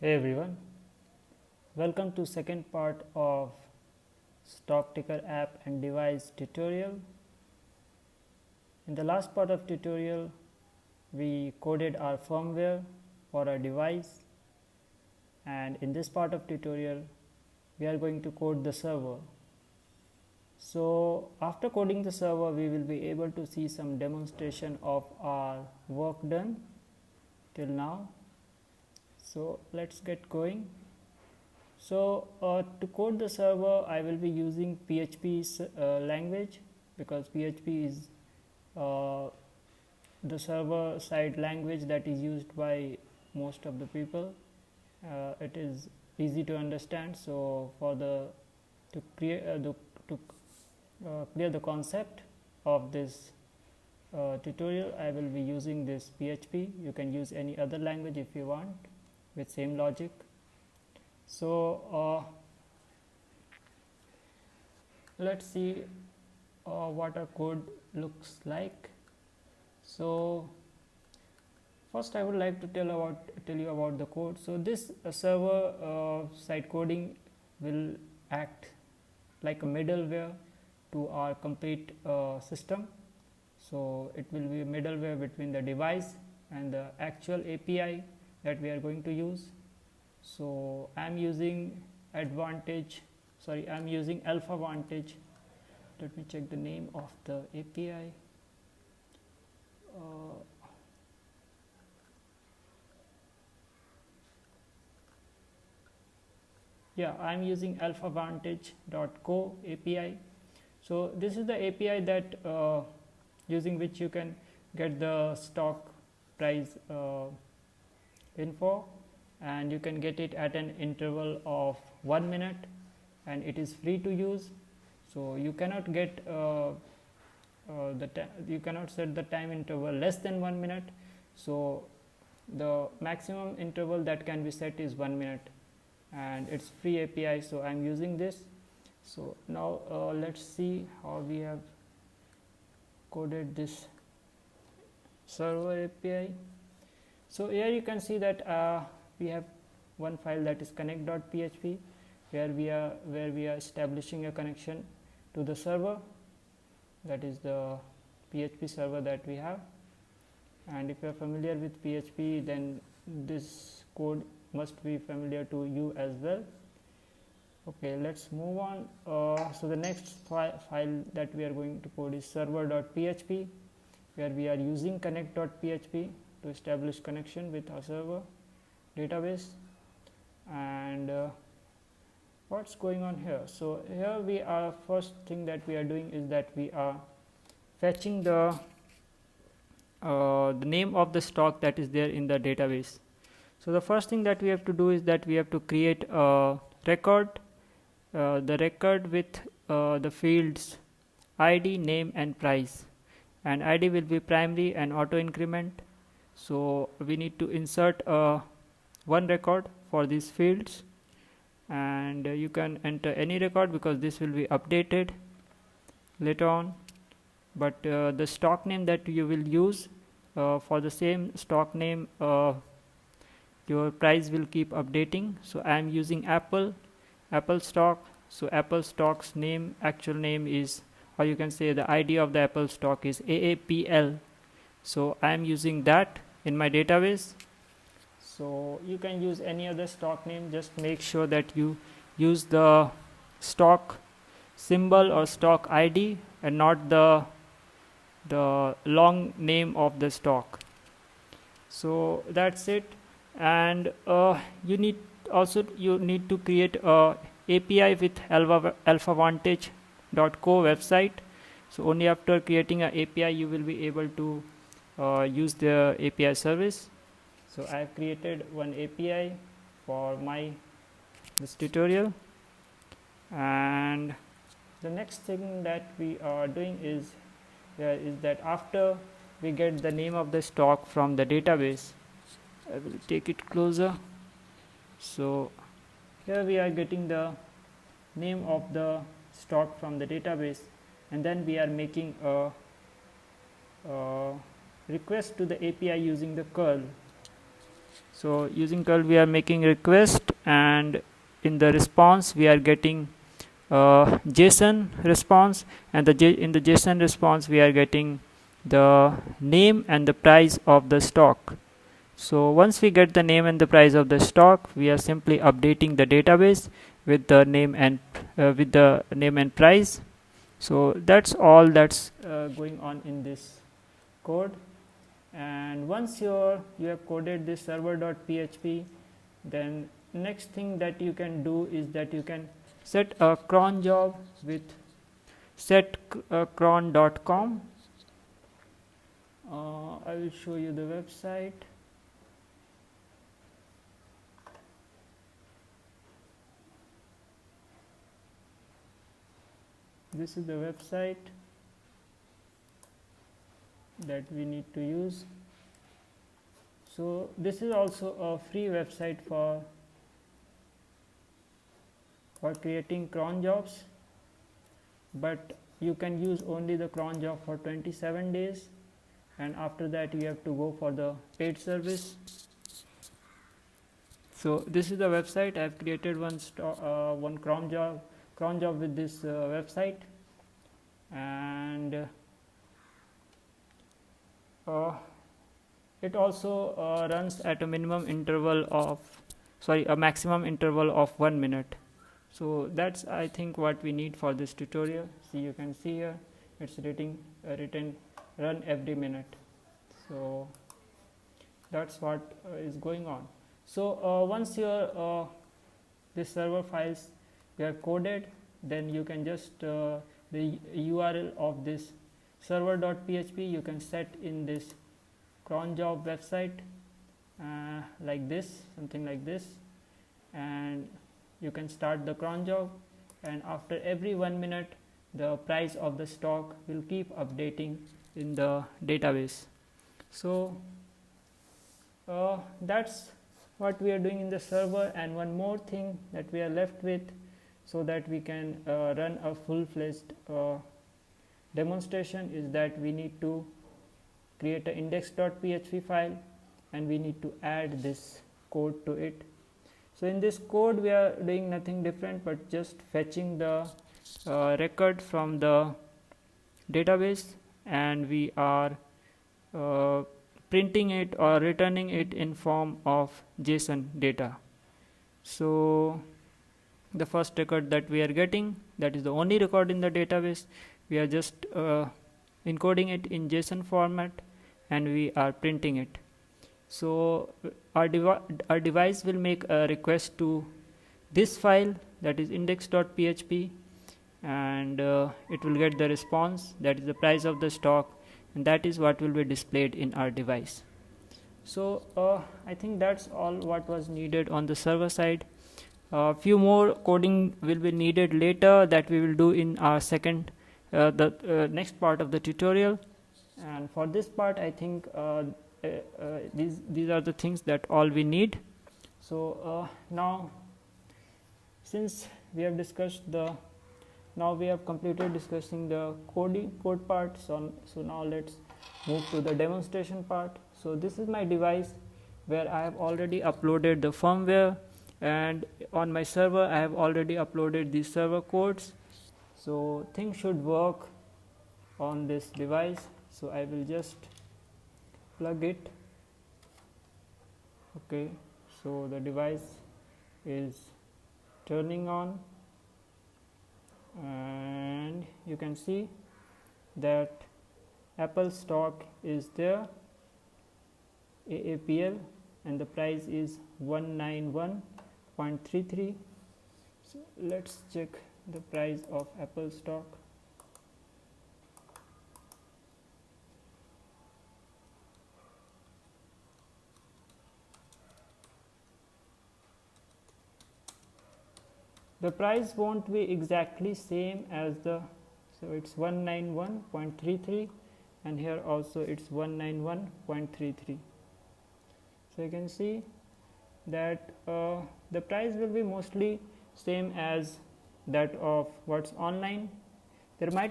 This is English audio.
Hey everyone, welcome to second part of stock ticker app and device tutorial. In the last part of tutorial we coded our firmware for our device, and in this part of tutorial we are going to code the server. So after coding the server we will be able to see some demonstration of our work done till now. So let's get going. So to code the server I will be using PHP language, because PHP is the server side language that is used by most of the people. It is easy to understand, so for the to create clear the concept of this tutorial I will be using this PHP. You can use any other language if you want with same logic. So let's see what our code looks like. So first I would like to tell you about the code. So this server side coding will act like a middleware to our complete system. So it will be a middleware between the device and the actual API that we are going to use. So I am using AlphaVantage. Let me check the name of the API. Yeah, I am using AlphaVantage.co API. So this is the API that using which you can get the stock price info, and you can get it at an interval of 1 minute, and it is free to use. So you cannot get you cannot set the time interval less than 1 minute. So the maximum interval that can be set is 1 minute, and it's free API, so I'm using this. So now let's see how we have coded this server API. So here you can see that we have one file, that is connect.php, where we are establishing a connection to the server, that is the PHP server that we have. And if you are familiar with PHP, then this code must be familiar to you as well. Okay, let's move on. So the next file that we are going to code is server.php, where we are using connect.php to establish connection with our server database. And what's going on here? So here we are, first thing that we are doing is that we are fetching the name of the stock that is there in the database. So the first thing that we have to do is that we have to create a record, the record with the fields ID, name and price, and ID will be primary and auto increment. So we need to insert one record for these fields, and you can enter any record because this will be updated later on. But the stock name that you will use, for the same stock name your price will keep updating. So I am using Apple stock. So Apple stock's name, actual name is, or you can say the ID of the Apple stock is AAPL. So I am using that in my database. So you can use any other stock name, just make sure that you use the stock symbol or stock ID and not the long name of the stock. So that's it. And you need to create a API with AlphaVantage.co website. So only after creating an API you will be able to use the API service. So I have created one API for this tutorial, and the next thing that we are doing is that after we get the name of the stock from the database, I will take it closer. So here we are getting the name of the stock from the database, and then we are making a request to the API using the curl. So using curl we are making request, and in the response we are getting JSON response, and in the JSON response we are getting the name and the price of the stock. So once we get the name and the price of the stock, we are simply updating the database with the name and price. So that's all that's going on in this code. And once you have coded this server.php, then next thing that you can do is that you can set a cron job with set cron.com. I will show you the website. This is the website that we need to use. So this is also a free website for creating cron jobs, but you can use only the cron job for 27 days, and after that you have to go for the paid service. So this is the website. I have created one cron job with this website, and it also runs at a maximum interval of 1 minute. So that's I think what we need for this tutorial. See, you can see here it's written run every minute. So that's what is going on. So once your this server files you have coded, then you can just the URL of this server.php you can set in this cron job website like this, something like this, and you can start the cron job, and after every 1 minute the price of the stock will keep updating in the database. So that's what we are doing in the server. And one more thing that we are left with, so that we can run a full-fledged demonstration, is that we need to create an index.php file, and we need to add this code to it. So in this code we are doing nothing different but just fetching the record from the database, and we are printing it or returning it in form of JSON data. So the first record that we are getting, that is the only record in the database, we are just encoding it in JSON format, and we are printing it. So our device will make a request to this file, that is index.php, and it will get the response, that is the price of the stock, and that is what will be displayed in our device. So I think that's all what was needed on the server side. A few more coding will be needed later, that we will do in our next part of the tutorial. And for this part I think these are the things that all we need. So now, since we have completed discussing the code part, so now let's move to the demonstration part. So this is my device where I have already uploaded the firmware, and on my server I have already uploaded the server codes. So things should work on this device. So I will just plug it. Okay, so the device is turning on, and you can see that Apple stock is there, AAPL, and the price is 191.33. So let's check the price of Apple stock. The price won't be exactly same as so it's 191.33, and here also it's 191.33. So you can see that the price will be mostly same as that of what's online. There might